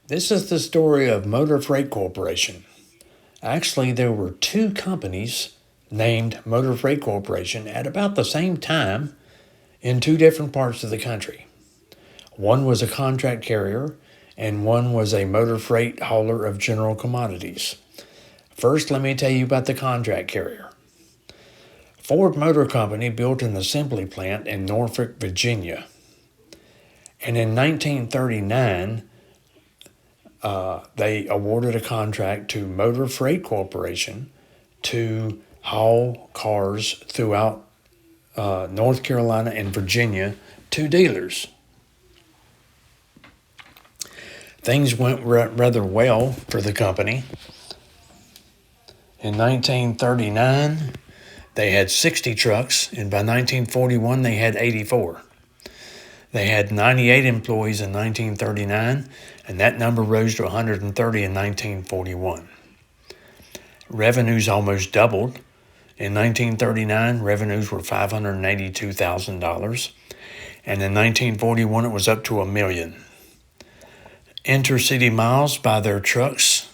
This is the story of Motor Freight Corporation. Actually, there were two companies named Motor Freight Corporation at about the same time in two different parts of the country. One was a contract carrier, and one was a motor freight hauler of general commodities. First, let me tell you about the contract carrier. Ford Motor Company built an assembly plant in Norfolk, Virginia. And in 1939, they awarded a contract to Motor Freight Corporation to haul cars throughout North Carolina and Virginia to dealers. Things went rather well for the company. In 1939, they had 60 trucks, and by 1941, they had 84. They had 98 employees in 1939, and that number rose to 130 in 1941. Revenues almost doubled. In 1939, revenues were $582,000, and in 1941, it was up to $1 million. Intercity miles by their trucks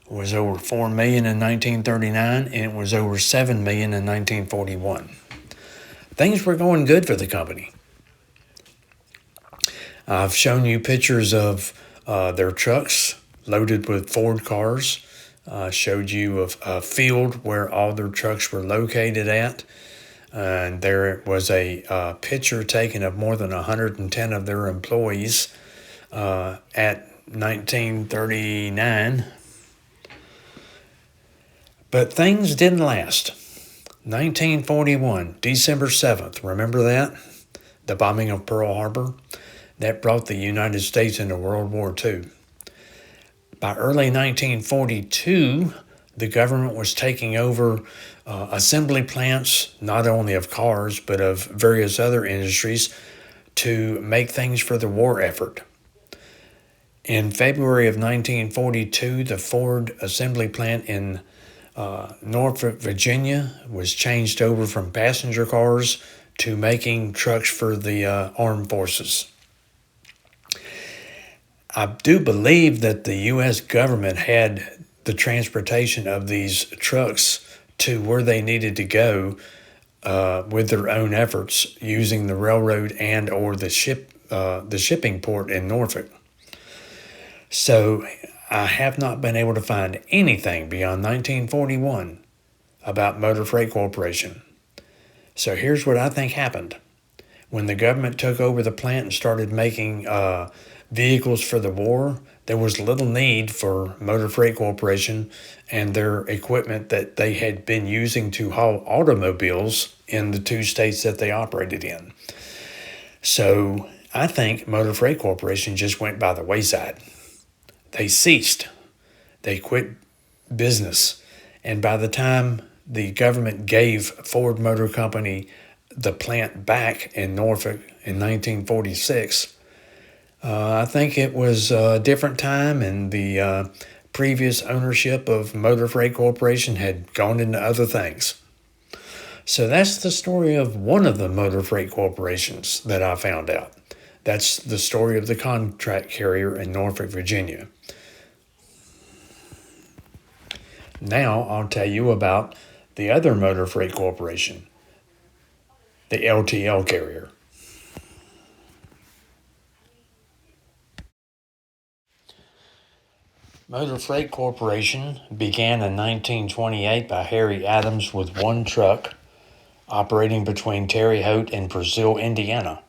was over 4 million in 1939, and it was over 7 million in 1941. Things were going good for the company. I've shown you pictures of their trucks loaded with Ford cars. Showed you a field where all their trucks were located at. And there was a picture taken of more than 110 of their employees at 1939. But things didn't last. 1941, December 7th, remember that? The bombing of Pearl Harbor? That brought the United States into World War II. By early 1942, the government was taking over assembly plants, not only of cars, but of various other industries, to make things for the war effort. In February of 1942, the Ford assembly plant in Norfolk, Virginia was changed over from passenger cars to making trucks for the armed forces. I do believe that the U.S. government had the transportation of these trucks to where they needed to go with their own efforts using the railroad and or the shipping port in Norfolk. So I have not been able to find anything beyond 1941 about Motor Freight Corporation. So here's what I think happened. When the government took over the plant and started making vehicles for the war, there was little need for Motor Freight Corporation and their equipment that they had been using to haul automobiles in the two states that they operated in. So I think Motor Freight Corporation just went by the wayside. They ceased. They quit business. And by the time the government gave Ford Motor Company the plant back in Norfolk in 1946, I think it was a different time, and the previous ownership of Motor Freight Corporation had gone into other things. So that's the story of one of the Motor Freight Corporations that I found out. That's the story of the contract carrier in Norfolk, Virginia. Now I'll tell you about the other Motor Freight Corporation, the LTL carrier. Motor Freight Corporation began in 1928 by Harry Adams with one truck operating between Terre Haute and Brazil, Indiana.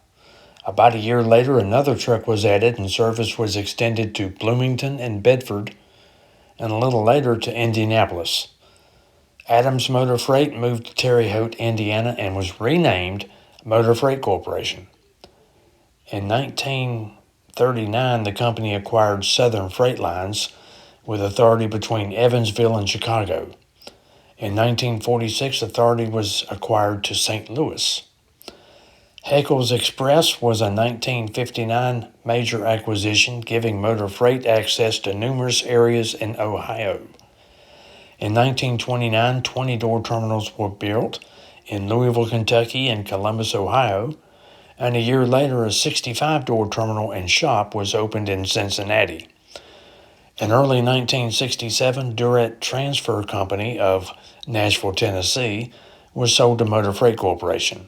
About a year later, another truck was added and service was extended to Bloomington and Bedford, and a little later to Indianapolis. Adams Motor Freight moved to Terre Haute, Indiana, and was renamed Motor Freight Corporation. In 1939, the company acquired Southern Freight Lines with authority between Evansville and Chicago. In 1946, authority was acquired to St. Louis. Haeckel's Express was a 1959 major acquisition, giving motor freight access to numerous areas in Ohio. In 1929, 20-door terminals were built in Louisville, Kentucky, and Columbus, Ohio, and a year later, a 65-door terminal and shop was opened in Cincinnati. In early 1967, Durrett Transfer Company of Nashville, Tennessee, was sold to Motor Freight Corporation.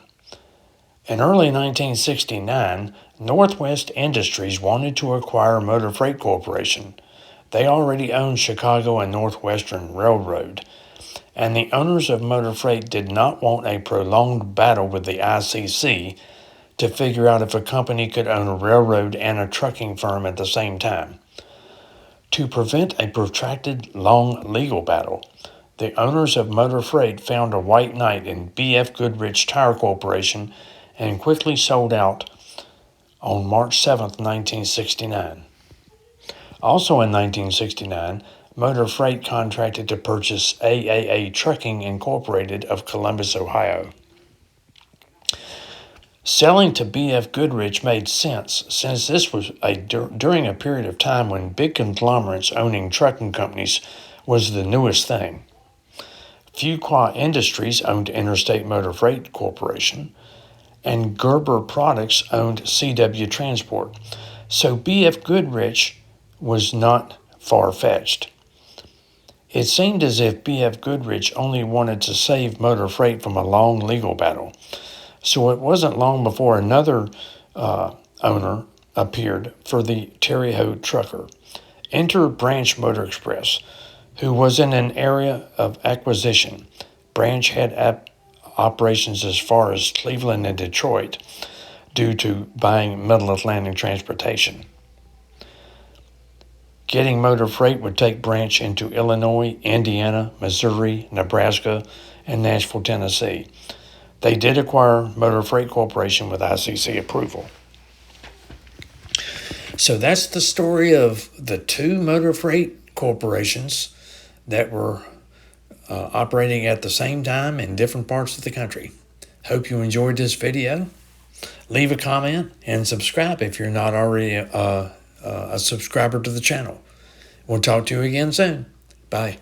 In early 1969, Northwest Industries wanted to acquire Motor Freight Corporation. They already owned Chicago and Northwestern Railroad, and the owners of Motor Freight did not want a prolonged battle with the ICC to figure out if a company could own a railroad and a trucking firm at the same time. To prevent a protracted, long legal battle, the owners of Motor Freight found a white knight in B.F. Goodrich Tire Corporation and quickly sold out on March 7, 1969. Also in 1969, Motor Freight contracted to purchase AAA Trucking Incorporated of Columbus, Ohio. Selling to B.F. Goodrich made sense since this was during a period of time when big conglomerates owning trucking companies was the newest thing. Fuqua Industries owned Interstate Motor Freight Corporation, and Gerber Products owned CW Transport, so B.F. Goodrich was not far-fetched. It seemed as if B.F. Goodrich only wanted to save Motor Freight from a long legal battle. So it wasn't long before another owner appeared for the Terre Haute trucker. Enter Branch Motor Express, who was in an area of acquisition. Branch had operations as far as Cleveland and Detroit due to buying Middle Atlantic transportation. Getting Motor Freight would take Branch into Illinois, Indiana, Missouri, Nebraska, and Nashville, Tennessee. They did acquire Motor Freight Corporation with ICC approval. So that's the story of the two Motor Freight corporations that were operating at the same time in different parts of the country. Hope you enjoyed this video. Leave a comment and subscribe if you're not already a subscriber to the channel. We'll talk to you again soon. Bye.